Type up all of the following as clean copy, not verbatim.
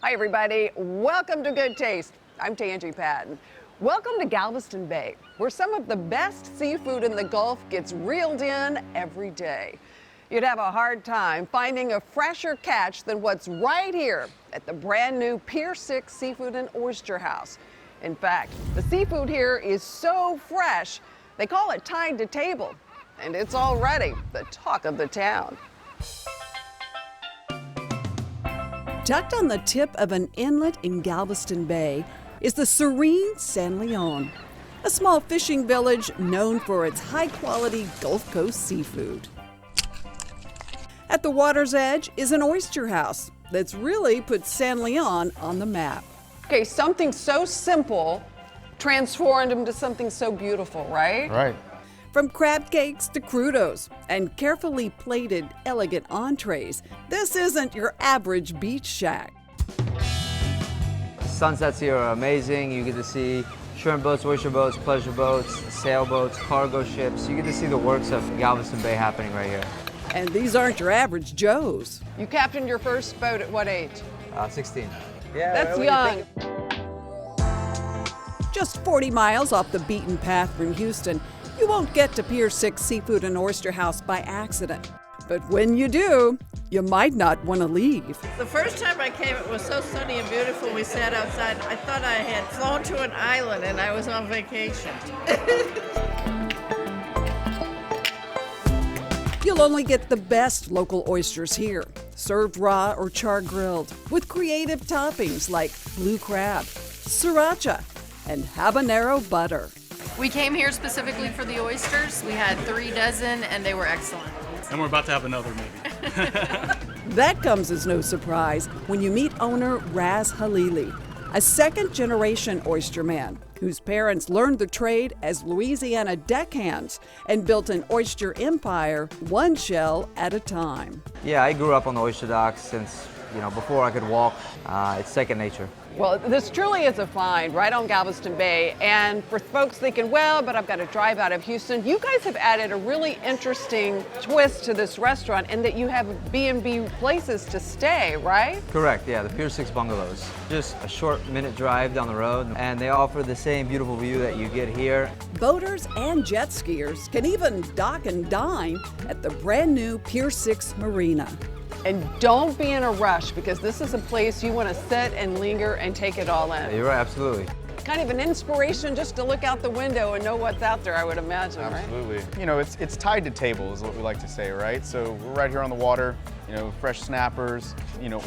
Hi, everybody. Welcome to Good Taste. I'm Tangi Patton. Welcome to Galveston Bay, where some of the best seafood in the Gulf gets reeled in every day. You'd have a hard time finding a fresher catch than what's right here at the brand new Pier 6 Seafood and Oyster House. In fact, the seafood here is so fresh, they call it tied to table, and it's already the talk of the town. Tucked on the tip of an inlet in Galveston Bay is the serene San Leon, a small fishing village known for its high-quality Gulf Coast seafood. At the water's edge is an oyster house that's really put San Leon on the map. Okay, something so simple transformed into something so beautiful, right? Right. From crab cakes to crudos and carefully plated, elegant entrees, this isn't your average beach shack. Sunsets here are amazing. You get to see shrimp boats, oyster boats, pleasure boats, sailboats, cargo ships. You get to see the works of Galveston Bay happening right here. And these aren't your average Joes. You captained your first boat at what age? 16. That's young. Just 40 miles off the beaten path from Houston, you won't get to Pier 6 Seafood and Oyster House by accident. But when you do, you might not want to leave. The first time I came, it was so sunny and beautiful. We sat outside. I thought I had flown to an island and I was on vacation. You'll only get the best local oysters here, served raw or char-grilled, with creative toppings like blue crab, sriracha, and habanero butter. We came here specifically for the oysters. We had 3 dozen and they were excellent. And we're about to have another maybe. That comes as no surprise when you meet owner Raz Halili, a second-generation oysterman whose parents learned the trade as Louisiana deckhands and built an oyster empire one shell at a time. Yeah, I grew up on the oyster docks since, before I could walk. It's second nature. Well, this truly is a find right on Galveston Bay. And for folks thinking, well, but I've got to drive out of Houston, you guys have added a really interesting twist to this restaurant in that you have B&B places to stay, right? Correct, yeah, the Pier 6 bungalows. Just a short minute drive down the road, and they offer the same beautiful view that you get here. Boaters and jet skiers can even dock and dine at the brand new Pier 6 Marina. And don't be in a rush, because this is a place you want to sit and linger and take it all in. You're right, absolutely. Kind of an inspiration just to look out the window and know what's out there, I would imagine, Absolutely. Right? It's tied to table is what we like to say, right? So we're right here on the water, fresh snappers,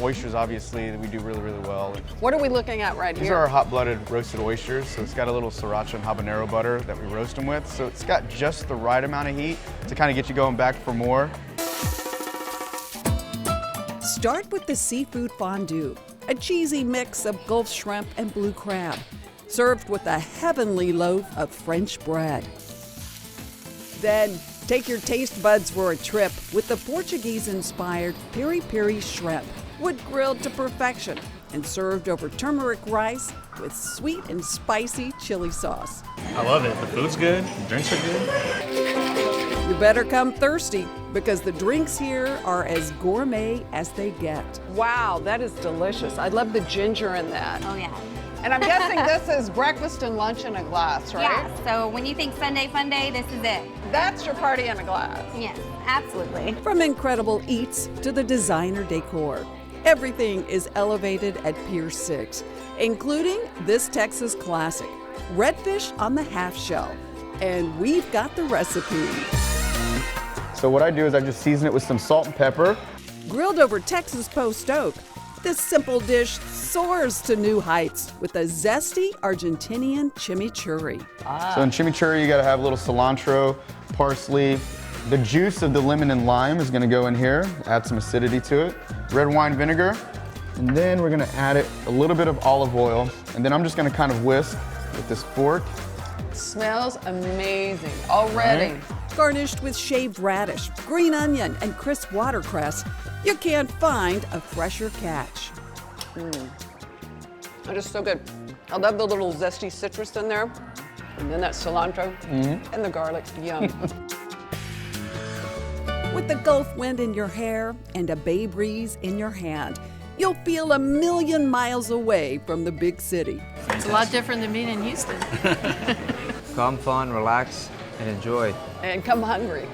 oysters obviously that we do really, really well. What are we looking at right here? These are our hot-blooded roasted oysters. So it's got a little sriracha and habanero butter that we roast them with. So it's got just the right amount of heat to kind of get you going back for more. Start with the seafood fondue, a cheesy mix of Gulf shrimp and blue crab, served with a heavenly loaf of French bread. Then take your taste buds for a trip with the Portuguese-inspired piri-piri shrimp, wood-grilled to perfection and served over turmeric rice with sweet and spicy chili sauce. I love it. The food's good, the drinks are good. You better come thirsty, because the drinks here are as gourmet as they get. Wow, that is delicious. I love the ginger in that. Oh, yeah. And I'm guessing this is breakfast and lunch in a glass, right? Yeah, so when you think Sunday fun day, this is it. That's your party in a glass. Yes, absolutely. From incredible eats to the designer decor, everything is elevated at Pier 6, including this Texas classic, redfish on the half shell. And we've got the recipe. So what I do is I just season it with some salt and pepper. Grilled over Texas post oak, this simple dish soars to new heights with a zesty Argentinian chimichurri. So in chimichurri, you gotta have a little cilantro, parsley. The juice of the lemon and lime is gonna go in here, add some acidity to it. Red wine vinegar, and then we're gonna add it a little bit of olive oil, and then I'm just gonna kind of whisk with this fork. Smells amazing already. Right. Garnished with shaved radish, green onion, and crisp watercress, you can't find a fresher catch. That is so good. I love the little zesty citrus in there, and then that cilantro and the garlic. Yum. With the Gulf wind in your hair and a bay breeze in your hand, you'll feel a million miles away from the big city. It's a lot different than being in Houston. Come fun, relax, and enjoy. And come hungry.